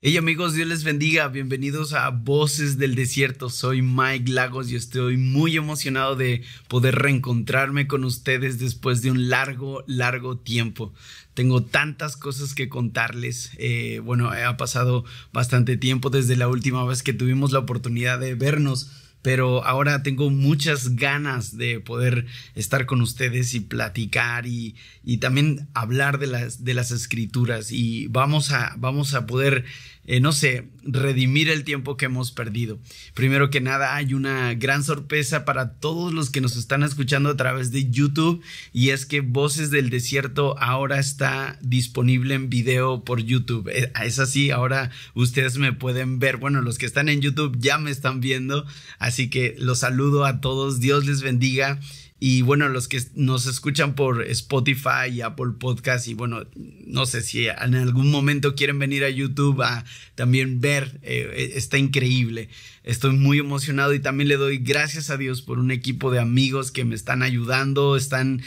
Hey amigos, Dios les bendiga, bienvenidos a Voces del Desierto. Soy Mike Lagos y estoy muy emocionado de poder reencontrarme con ustedes después de un largo tiempo. Tengo tantas cosas que contarles. Ha pasado bastante tiempo desde la última vez que tuvimos la oportunidad de vernos, pero ahora tengo muchas ganas de poder estar con ustedes y platicar y también hablar de las escrituras, y vamos a poder redimir el tiempo que hemos perdido. Primero que nada, hay una gran sorpresa para todos los que nos están escuchando a través de YouTube, y es que Voces del Desierto ahora está disponible en video por YouTube. Es así, ahora ustedes me pueden ver. Bueno, los que están en YouTube ya me están viendo, así que los saludo a todos. Dios les bendiga. Y bueno, los que nos escuchan por Spotify y Apple Podcast, y bueno, no sé si en algún momento quieren venir a YouTube a también ver, está increíble. Estoy muy emocionado y también le doy gracias a Dios por un equipo de amigos que me están ayudando, están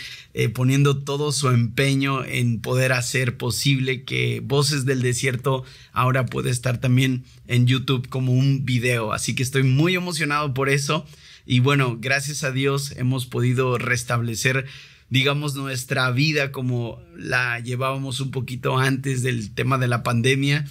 poniendo todo su empeño en poder hacer posible que Voces del Desierto ahora pueda estar también en YouTube como un video. Así que estoy muy emocionado por eso. Y bueno, gracias a Dios hemos podido restablecer, digamos, nuestra vida como la llevábamos un poquito antes del tema de la pandemia.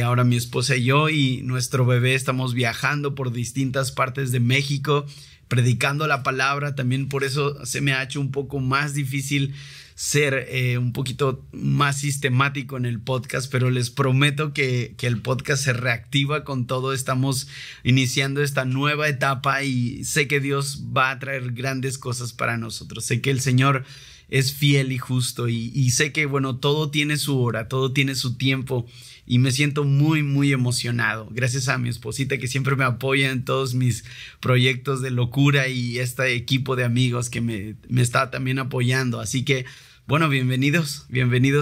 Ahora mi esposa y yo y nuestro bebé estamos viajando por distintas partes de México, predicando la palabra. También por eso se me ha hecho un poco más difícil ser un poquito más sistemático en el podcast, pero les prometo que el podcast se reactiva con todo. Estamos iniciando esta nueva etapa y sé que Dios va a traer grandes cosas para nosotros. Sé que el Señor es fiel y justo, y sé que, bueno, todo tiene su hora, todo tiene su tiempo, y me siento muy emocionado. Gracias a mi esposita que siempre me apoya en todos mis proyectos de locura, y este equipo de amigos que me está también apoyando. Así que, bueno, bienvenidos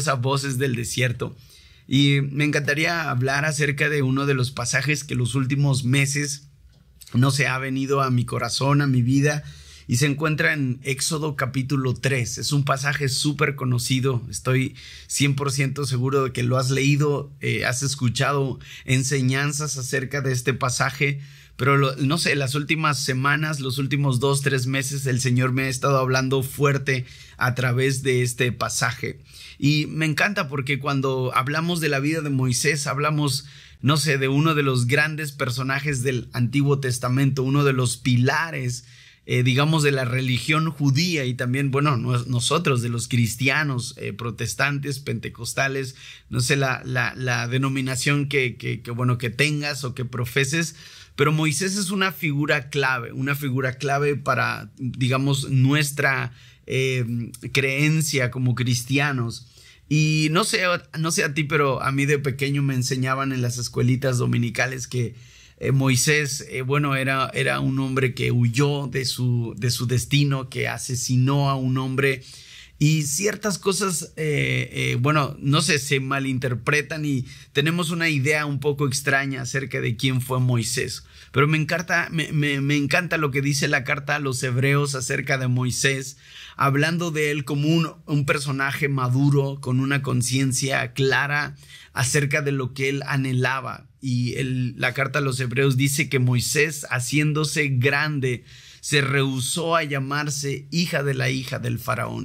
a Voces del Desierto. Y me encantaría hablar acerca de uno de los pasajes que los últimos meses ha venido a mi corazón, a mi vida, y se encuentra en Éxodo capítulo 3. Es un pasaje súper conocido. Estoy 100% seguro de que lo has leído, has escuchado enseñanzas acerca de este pasaje. Pero las últimas semanas, los últimos 2-3 meses, el Señor me ha estado hablando fuerte a través de este pasaje. Y me encanta porque cuando hablamos de la vida de Moisés, hablamos, de uno de los grandes personajes del Antiguo Testamento, uno de los pilares, digamos, de la religión judía, y también, bueno, nosotros de los cristianos, protestantes, pentecostales, la denominación que tengas o que profeses. Pero Moisés es una figura clave para, digamos, nuestra creencia como cristianos. Y no sé a ti, pero a mí de pequeño me enseñaban en las escuelitas dominicales que Moisés, era un hombre que huyó de su destino, que asesinó a un hombre. Y ciertas cosas, se malinterpretan y tenemos una idea un poco extraña acerca de quién fue Moisés. Pero me encanta lo que dice la carta a los Hebreos acerca de Moisés, hablando de él como un personaje maduro, con una conciencia clara acerca de lo que él anhelaba. Y la carta a los Hebreos dice que Moisés, haciéndose grande, se rehusó a llamarse hijo de la hija del faraón.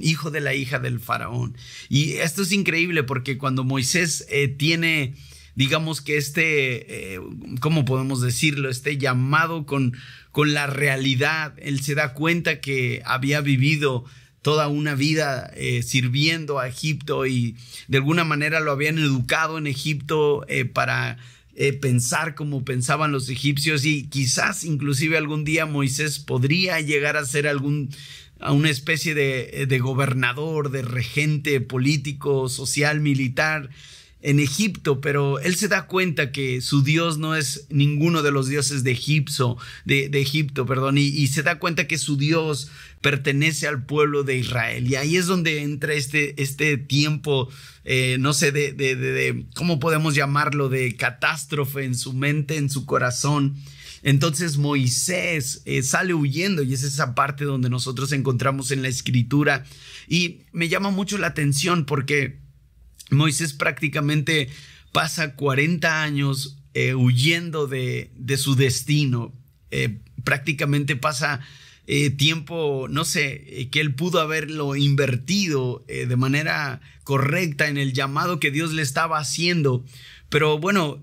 Y esto es increíble porque cuando Moisés tiene, digamos que ¿cómo podemos decirlo? Este llamado con la realidad, él se da cuenta que había vivido toda una vida sirviendo a Egipto, y de alguna manera lo habían educado en Egipto para pensar como pensaban los egipcios, y quizás inclusive algún día Moisés podría llegar a ser a una especie de gobernador, de regente político, social, militar en Egipto. Pero él se da cuenta que su Dios no es ninguno de los dioses de Egipto, y se da cuenta que su Dios pertenece al pueblo de Israel. Y ahí es donde entra este tiempo, ¿cómo podemos llamarlo?, de catástrofe en su mente, en su corazón. Entonces Moisés sale huyendo, y es esa parte donde nosotros encontramos en la escritura. Y me llama mucho la atención porque Moisés prácticamente pasa 40 años huyendo de su destino. Prácticamente pasa tiempo, no sé, que él pudo haberlo invertido de manera correcta en el llamado que Dios le estaba haciendo. Pero bueno,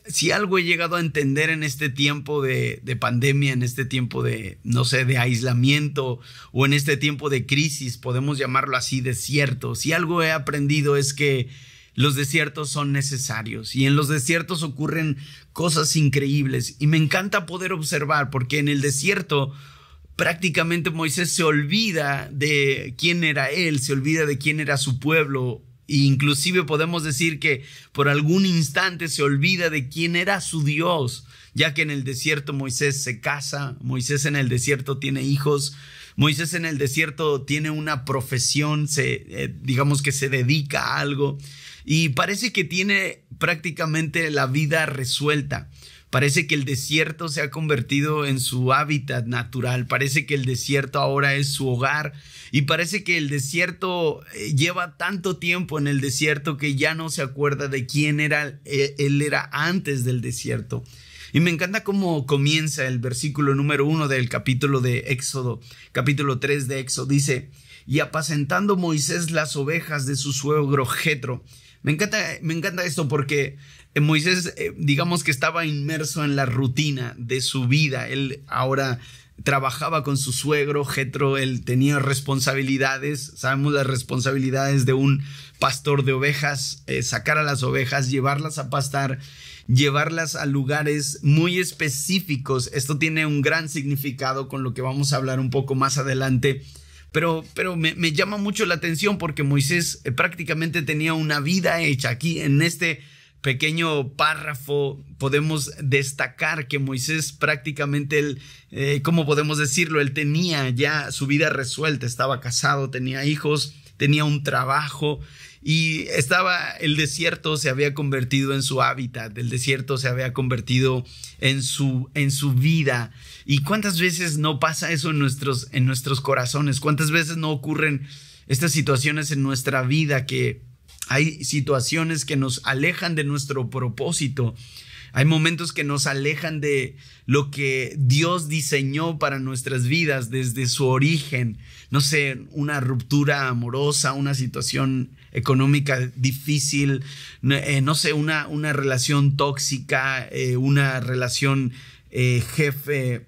si algo he llegado a entender en este tiempo de pandemia, en este tiempo de, no sé, de aislamiento o en este tiempo de crisis, podemos llamarlo así, desierto. Si algo he aprendido es que los desiertos son necesarios y en los desiertos ocurren cosas increíbles y me encanta poder observar porque en el desierto prácticamente Moisés se olvida de quién era él, se olvida de quién era su pueblo. E inclusive podemos decir que por algún instante se olvida de quién era su Dios, ya que en el desierto Moisés se casa, Moisés en el desierto tiene hijos, Moisés en el desierto tiene una profesión, digamos que se dedica a algo y parece que tiene prácticamente la vida resuelta. Parece que el desierto se ha convertido en su hábitat natural, parece que el desierto ahora es su hogar y parece que el desierto lleva tanto tiempo en el desierto que ya no se acuerda de quién era él era antes del desierto. Y me encanta cómo comienza el versículo número 1 del capítulo de Éxodo, capítulo 3 de Éxodo, dice: y apacentando Moisés las ovejas de su suegro Jetro. Me encanta esto porque Moisés, digamos que estaba inmerso en la rutina de su vida. Él ahora trabajaba con su suegro Jetro, él tenía responsabilidades, sabemos las responsabilidades de un pastor de ovejas, sacar a las ovejas, llevarlas a pastar, llevarlas a lugares muy específicos. Esto tiene un gran significado con lo que vamos a hablar un poco más adelante. Pero me llama mucho la atención porque Moisés prácticamente tenía una vida hecha. Aquí en este pequeño párrafo podemos destacar que Moisés prácticamente, él, ¿cómo podemos decirlo? Él tenía ya su vida resuelta, estaba casado, tenía hijos, tenía un trabajo y el desierto se había convertido en su hábitat, el desierto se había convertido en su vida. ¿Y cuántas veces no pasa eso en nuestros corazones? ¿Cuántas veces no ocurren estas situaciones en nuestra vida, que hay situaciones que nos alejan de nuestro propósito? Hay momentos que nos alejan de lo que Dios diseñó para nuestras vidas desde su origen. No sé, una ruptura amorosa, una situación económica difícil, no sé, una relación tóxica, una relación jefe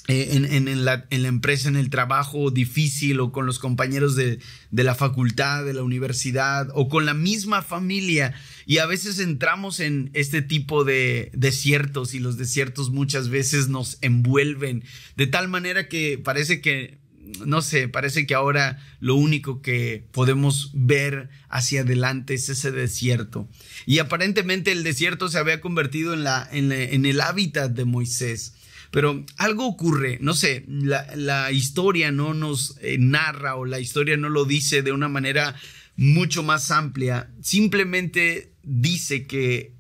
en la empresa, en el trabajo difícil, o con los compañeros de la facultad, de la universidad, o con la misma familia. Y a veces entramos en este tipo de desiertos y los desiertos muchas veces nos envuelven de tal manera que parece que, no sé, parece que ahora lo único que podemos ver hacia adelante es ese desierto. Y aparentemente el desierto se había convertido en el hábitat de Moisés. Pero algo ocurre, no sé, la historia no nos narra, o la historia no lo dice de una manera mucho más amplia. Simplemente dice que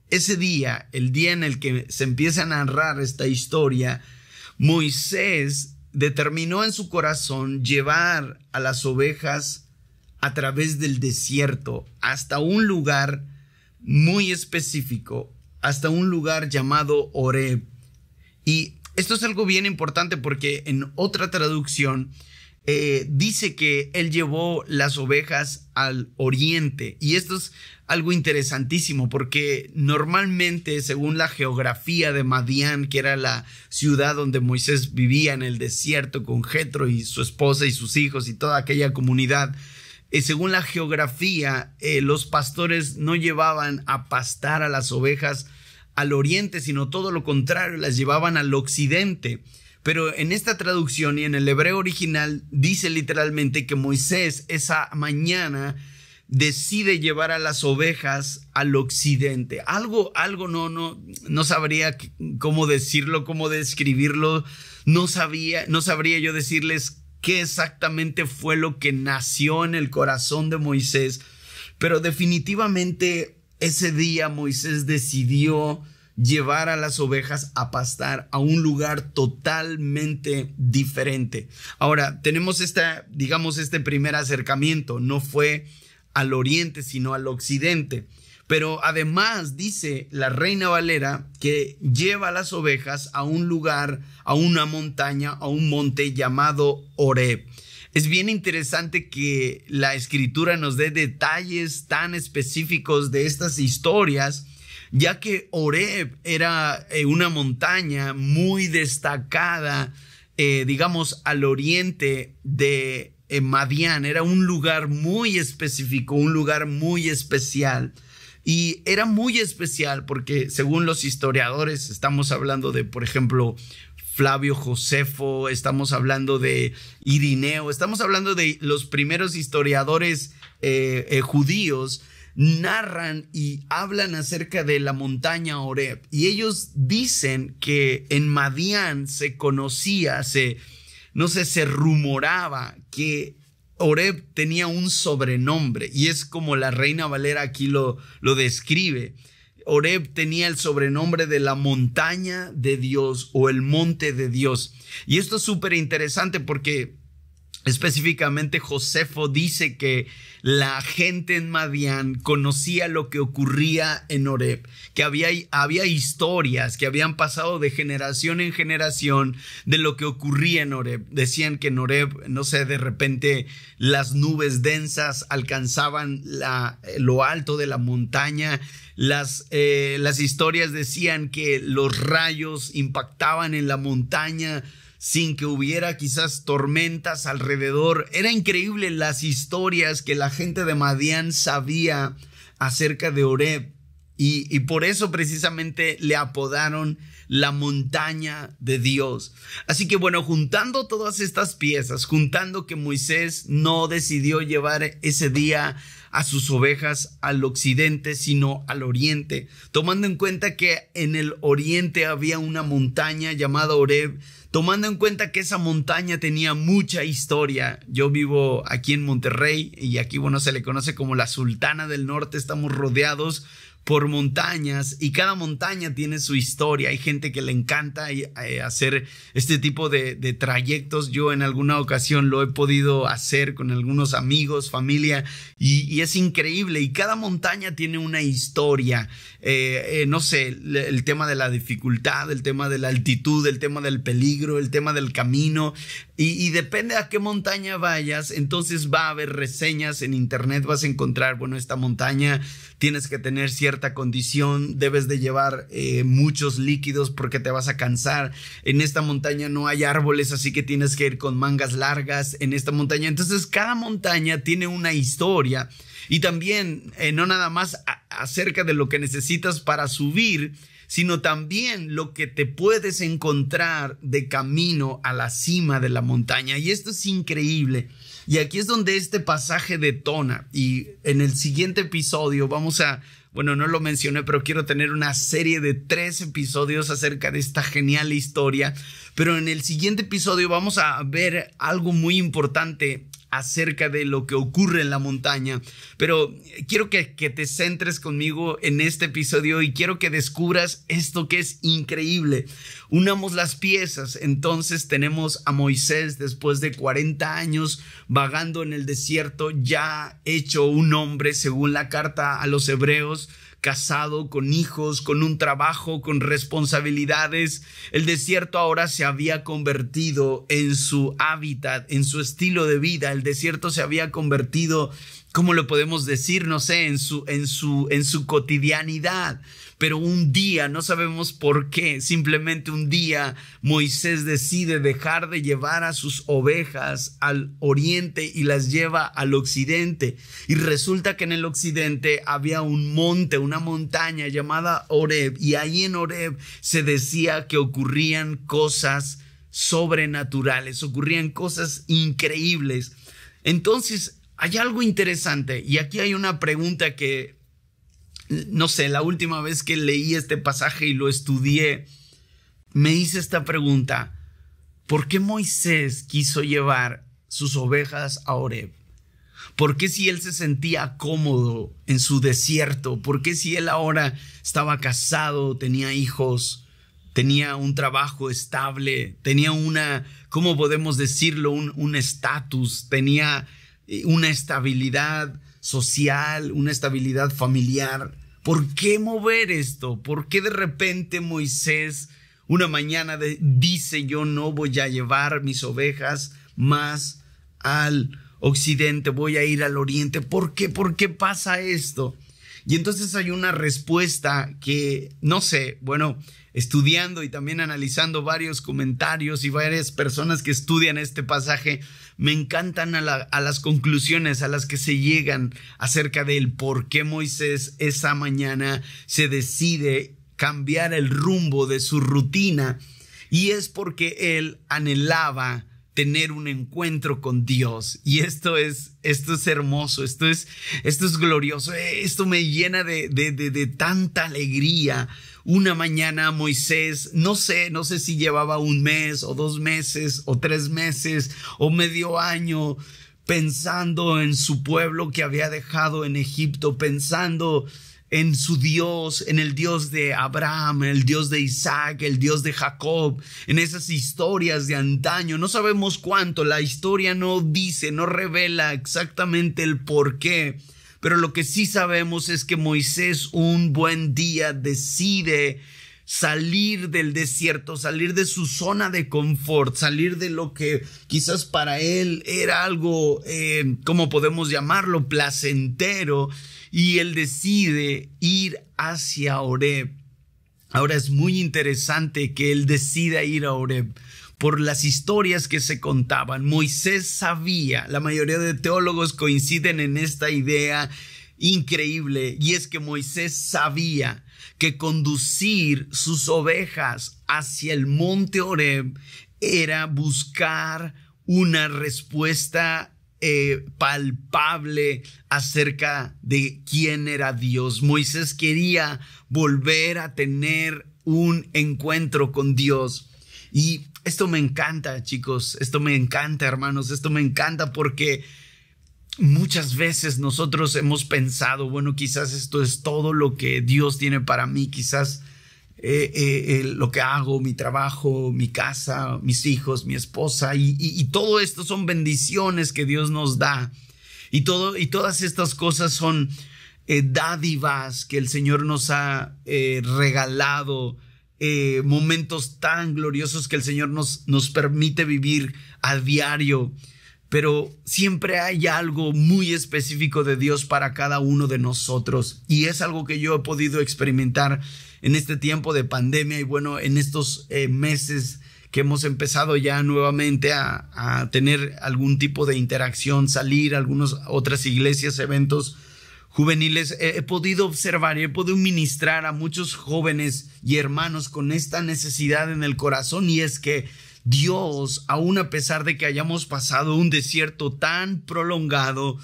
ese día, el día en el que se empieza a narrar esta historia, Moisés determinó en su corazón llevar a las ovejas a través del desierto hasta un lugar muy específico, hasta un lugar llamado Horeb. Y esto es algo bien importante porque en otra traducción dice que él llevó las ovejas al oriente. Y esto es algo interesantísimo porque normalmente, según la geografía de Madián, que era la ciudad donde Moisés vivía en el desierto con Jetro y su esposa y sus hijos y toda aquella comunidad, según la geografía, los pastores no llevaban a pastar a las ovejas al oriente, sino todo lo contrario, las llevaban al occidente. Pero en esta traducción y en el hebreo original dice literalmente que Moisés esa mañana decide llevar a las ovejas al occidente. Algo no sabría cómo decirlo, cómo describirlo. No sabría yo decirles qué exactamente fue lo que nació en el corazón de Moisés, pero definitivamente ese día Moisés decidió llevar a las ovejas a pastar a un lugar totalmente diferente. Ahora, tenemos este primer acercamiento. No fue al oriente, sino al occidente. Pero además dice la Reina Valera que lleva las ovejas a un lugar, a una montaña, a un monte llamado Horeb. Es bien interesante que la escritura nos dé detalles tan específicos de estas historias, ya que Horeb era una montaña muy destacada, digamos, al oriente de Madián. Era un lugar muy específico, un lugar muy especial. Y era muy especial porque, según los historiadores, estamos hablando de, por ejemplo, Flavio Josefo, estamos hablando de Irineo, estamos hablando de los primeros historiadores judíos, narran y hablan acerca de la montaña Horeb. Y ellos dicen que en Madián se conocía, se rumoraba que Horeb tenía un sobrenombre, y es como la Reina Valera aquí lo describe. Horeb tenía el sobrenombre de la montaña de Dios o el monte de Dios. Y esto es súper interesante porque específicamente Josefo dice que la gente en Madián conocía lo que ocurría en Horeb, que había historias que habían pasado de generación en generación de lo que ocurría en Horeb. Decían que en Horeb, no sé, de repente las nubes densas alcanzaban lo alto de la montaña. Las historias decían que los rayos impactaban en la montaña sin que hubiera quizás tormentas alrededor. Era increíble las historias que la gente de Madián sabía acerca de Horeb, y por eso precisamente le apodaron la montaña de Dios. Así que bueno, juntando todas estas piezas, juntando que Moisés no decidió llevar ese día a sus ovejas al occidente, sino al oriente, tomando en cuenta que en el oriente había una montaña llamada Horeb, tomando en cuenta que esa montaña tenía mucha historia. Yo vivo aquí en Monterrey y aquí, bueno, se le conoce como la Sultana del Norte. Estamos rodeados por montañas y cada montaña tiene su historia. Hay gente que le encanta hacer este tipo de trayectos. Yo en alguna ocasión lo he podido hacer con algunos amigos, familia, y es increíble. Y cada montaña tiene una historia. No sé, el tema de la dificultad, el tema de la altitud, el tema del peligro, el tema del camino. Y depende a qué montaña vayas, entonces va a haber reseñas en internet, vas a encontrar, bueno, esta montaña tienes que tener cierta condición, debes de llevar muchos líquidos porque te vas a cansar. En esta montaña no hay árboles, así que tienes que ir con mangas largas en esta montaña. Entonces cada montaña tiene una historia, y también no nada más acerca de lo que necesitas para subir, sino también lo que te puedes encontrar de camino a la cima de la montaña. Y esto es increíble. Y aquí es donde este pasaje detona. Y en el siguiente episodio bueno, no lo mencioné, pero quiero tener una serie de 3 episodios acerca de esta genial historia. Pero en el siguiente episodio vamos a ver algo muy importante acerca de lo que ocurre en la montaña. Pero quiero que te centres conmigo en este episodio y quiero que descubras esto que es increíble. Unamos las piezas. Entonces tenemos a Moisés después de 40 años vagando en el desierto, ya hecho un hombre según la carta a los hebreos, casado, con hijos, con un trabajo, con responsabilidades. El desierto ahora se había convertido en su hábitat, en su estilo de vida. El desierto se había convertido, ¿cómo lo podemos decir? No sé, en su cotidianidad. Pero un día, no sabemos por qué, simplemente un día Moisés decide dejar de llevar a sus ovejas al oriente y las lleva al occidente. Y resulta que en el occidente había un monte, una montaña llamada Horeb, y ahí en Horeb se decía que ocurrían cosas sobrenaturales, ocurrían cosas increíbles. Entonces hay algo interesante, y aquí hay una pregunta que, no sé, la última vez que leí este pasaje y lo estudié, me hice esta pregunta: ¿por qué Moisés quiso llevar sus ovejas a Horeb? ¿Por qué, si él se sentía cómodo en su desierto? ¿Por qué, si él ahora estaba casado, tenía hijos, tenía un trabajo estable, tenía ¿cómo podemos decirlo? Un estatus, tenía una estabilidad social, una estabilidad familiar? ¿por qué mover esto? ¿Por qué de repente Moisés una mañana dice: yo no voy a llevar mis ovejas más al occidente, voy a ir al oriente? ¿Por qué? ¿Por qué pasa esto? Y entonces hay una respuesta que, no sé, bueno, estudiando y también analizando varios comentarios y varias personas que estudian este pasaje, me encantan a las conclusiones a las que se llegan acerca del por qué Moisés esa mañana se decide cambiar el rumbo de su rutina. Y es porque él anhelaba tener un encuentro con Dios. Y esto es hermoso, esto es glorioso, esto me llena de tanta alegría. Una mañana Moisés, no sé si llevaba 1 mes o 2 meses o 3 meses o medio año pensando en su pueblo que había dejado en Egipto, pensando en su Dios, en el Dios de Abraham, el Dios de Isaac, el Dios de Jacob, en esas historias de antaño. No sabemos cuánto, la historia no dice, no revela exactamente el por qué, pero lo que sí sabemos es que Moisés un buen día decide salir del desierto, salir de su zona de confort, salir de lo que quizás para él era algo, ¿cómo podemos llamarlo?, placentero, y él decide ir hacia Horeb. Ahora es muy interesante que él decida ir a Horeb por las historias que se contaban. Moisés sabía, la mayoría de teólogos coinciden en esta idea increíble, y es que Moisés sabía que conducir sus ovejas hacia el monte Horeb era buscar una respuesta palpable acerca de quién era Dios. Moisés quería volver a tener un encuentro con Dios. Y esto me encanta, chicos, esto me encanta, hermanos, esto me encanta porque muchas veces nosotros hemos pensado, bueno, quizás esto es todo lo que Dios tiene para mí, quizás lo que hago, mi trabajo, mi casa, mis hijos, mi esposa y todo esto son bendiciones que Dios nos da, y todas estas cosas son dádivas que el Señor nos ha regalado, momentos tan gloriosos que el Señor nos permite vivir a diario. Pero siempre hay algo muy específico de Dios para cada uno de nosotros, y es algo que yo he podido experimentar en este tiempo de pandemia y bueno, en estos meses que hemos empezado ya nuevamente a tener algún tipo de interacción, salir a algunas otras iglesias, eventos juveniles. He podido observar y he podido ministrar a muchos jóvenes y hermanos con esta necesidad en el corazón, y es que Dios, aún a pesar de que hayamos pasado un desierto tan prolongado,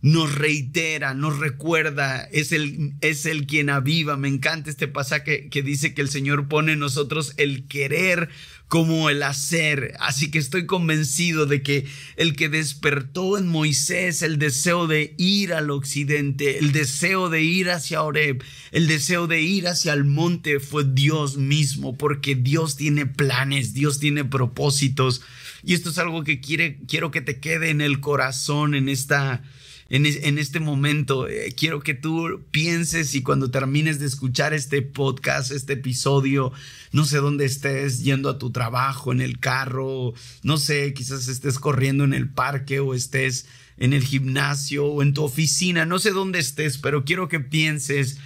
nos reitera, nos recuerda, es el quien aviva. Me encanta este pasaje que dice que el Señor pone en nosotros el querer como el hacer. Así que estoy convencido de que el que despertó en Moisés el deseo de ir al occidente, el deseo de ir hacia Horeb, el deseo de ir hacia el monte, fue Dios mismo, porque Dios tiene planes, Dios tiene propósitos. Y esto es algo que quiero que te quede en el corazón en este momento. Quiero que tú pienses, y cuando termines de escuchar este podcast, este episodio, no sé dónde estés, yendo a tu trabajo, en el carro, no sé, quizás estés corriendo en el parque o estés en el gimnasio o en tu oficina, no sé dónde estés, pero quiero que pienses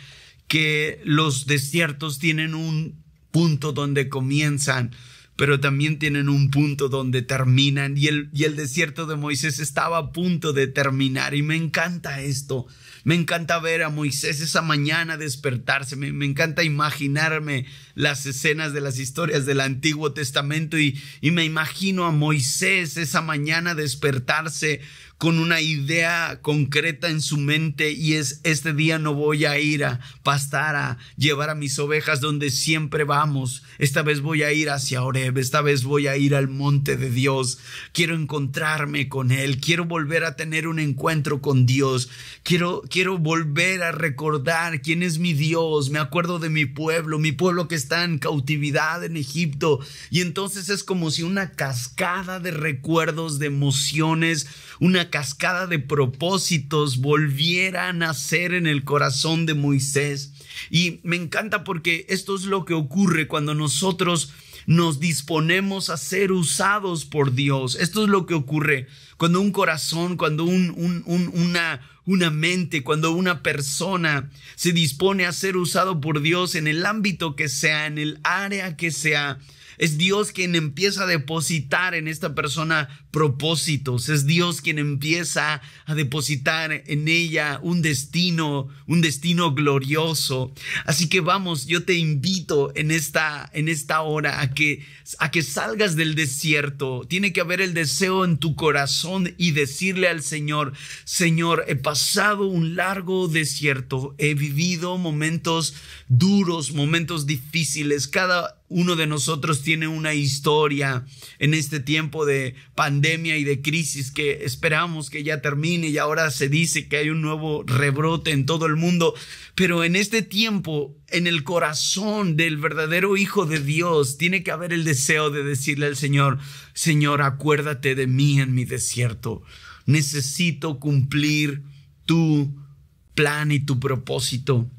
que los desiertos tienen un punto donde comienzan, pero también tienen un punto donde terminan, y el desierto de Moisés estaba a punto de terminar. Y me encanta esto, me encanta ver a Moisés esa mañana despertarse, me encanta imaginarme las escenas de las historias del Antiguo Testamento, y me imagino a Moisés esa mañana despertarse con una idea concreta en su mente, y es: este día no voy a ir a pastar, a llevar a mis ovejas donde siempre vamos. Esta vez voy a ir hacia Horeb, esta vez voy a ir al monte de Dios. Quiero encontrarme con Él, quiero volver a tener un encuentro con Dios, quiero volver a recordar quién es mi Dios. Me acuerdo de mi pueblo que está en cautividad en Egipto, y entonces es como si una cascada de recuerdos, de emociones, una una cascada de propósitos volviera a nacer en el corazón de Moisés. Y me encanta porque esto es lo que ocurre cuando nosotros nos disponemos a ser usados por Dios. Esto es lo que ocurre cuando un corazón, cuando una mente, cuando una persona se dispone a ser usado por Dios en el ámbito que sea, en el área que sea. Es Dios quien empieza a depositar en esta persona propósitos. Es Dios quien empieza a depositar en ella un destino glorioso. Así que vamos, yo te invito en esta hora a que salgas del desierto. Tiene que haber el deseo en tu corazón y decirle al Señor: Señor, he pasado un largo desierto. He vivido momentos duros, momentos difíciles. Cada uno de nosotros tiene una historia en este tiempo de pandemia y de crisis que esperamos que ya termine, y ahora se dice que hay un nuevo rebrote en todo el mundo. Pero en este tiempo, en el corazón del verdadero Hijo de Dios, tiene que haber el deseo de decirle al Señor: Señor, acuérdate de mí en mi desierto. Necesito cumplir tu plan y tu propósito.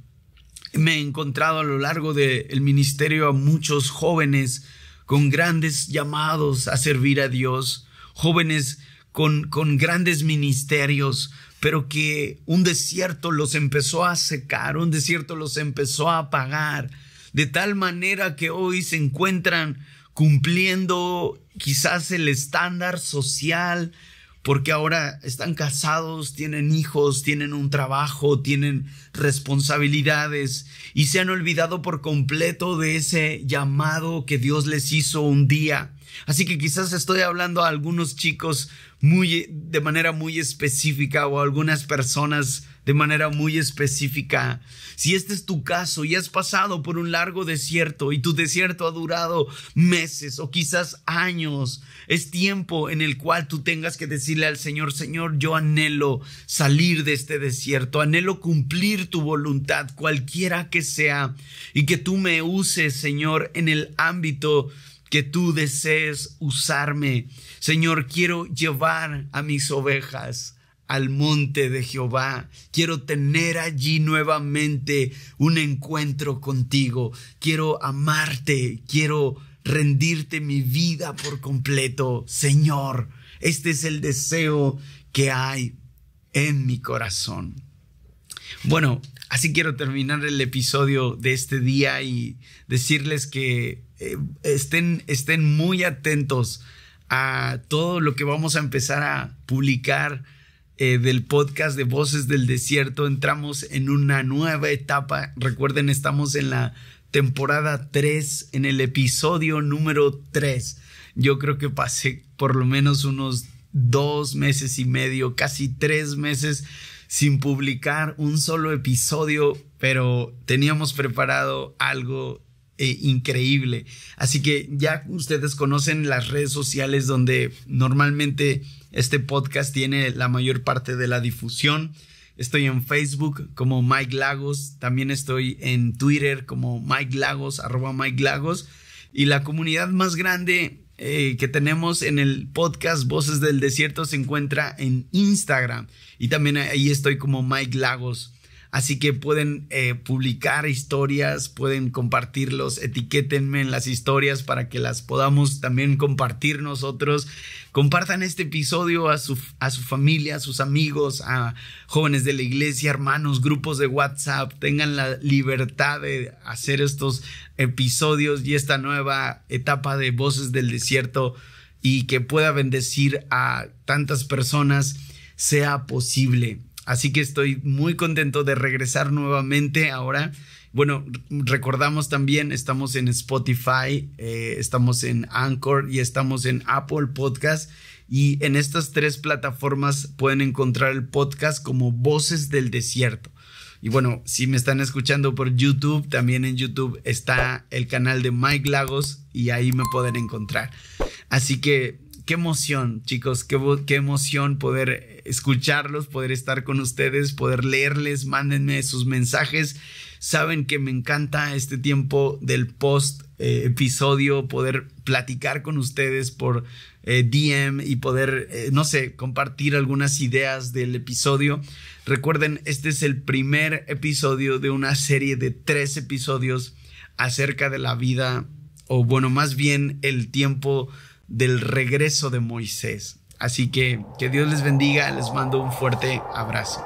Me he encontrado a lo largo del ministerio a muchos jóvenes con grandes llamados a servir a Dios, jóvenes con grandes ministerios, pero que un desierto los empezó a secar, un desierto los empezó a apagar, de tal manera que hoy se encuentran cumpliendo quizás el estándar social, porque ahora están casados, tienen hijos, tienen un trabajo, tienen responsabilidades, y se han olvidado por completo de ese llamado que Dios les hizo un día. Así que quizás estoy hablando a algunos chicos de manera muy específica, o a algunas personas de manera muy específica. Si este es tu caso y has pasado por un largo desierto y tu desierto ha durado meses o quizás años, es tiempo en el cual tú tengas que decirle al Señor: Señor, yo anhelo salir de este desierto, anhelo cumplir tu voluntad, cualquiera que sea, y que tú me uses, Señor, en el ámbito que tú desees usarme. Señor, quiero llevar a mis ovejas al monte de Jehová. Quiero tener allí nuevamente un encuentro contigo. Quiero amarte, quiero rendirte mi vida por completo. Señor, este es el deseo que hay en mi corazón. Bueno, así quiero terminar el episodio de este día y decirles que estén muy atentos a todo lo que vamos a empezar a publicar del podcast de Voces del Desierto. Entramos en una nueva etapa. Recuerden, estamos en la temporada 3, en el episodio número 3. Yo creo que pasé por lo menos unos 2 meses y medio, casi 3 meses sin publicar un solo episodio, pero teníamos preparado algo increíble. Así que ya ustedes conocen las redes sociales donde normalmente este podcast tiene la mayor parte de la difusión. Estoy en Facebook como Mike Lagos, también estoy en Twitter como Mike Lagos, @MikeLagos, y la comunidad más grande que tenemos en el podcast Voces del Desierto se encuentra en Instagram, y también ahí estoy como Mike Lagos. Así que pueden publicar historias, pueden compartirlos, etiquétenme en las historias para que las podamos también compartir nosotros. Compartan este episodio a su familia, a sus amigos, a jóvenes de la iglesia, hermanos, grupos de WhatsApp. Tengan la libertad de hacer estos episodios y esta nueva etapa de Voces del Desierto, y que pueda bendecir a tantas personas sea posible. Así que estoy muy contento de regresar nuevamente ahora. Bueno, recordamos también, estamos en Spotify, estamos en Anchor y estamos en Apple Podcast. Y en estas 3 plataformas pueden encontrar el podcast como Voces del Desierto. Y bueno, si me están escuchando por YouTube, también en YouTube está el canal de Mike Lagos y ahí me pueden encontrar. Así que qué emoción, chicos, qué emoción poder escucharlos, poder estar con ustedes, poder leerles. Mándenme sus mensajes. Saben que me encanta este tiempo del post episodio, poder platicar con ustedes por DM y poder, no sé, compartir algunas ideas del episodio. Recuerden, este es el primer episodio de una serie de 3 episodios acerca de la vida, o bueno, más bien el tiempo del regreso de Moisés. Así que Dios les bendiga, les mando un fuerte abrazo.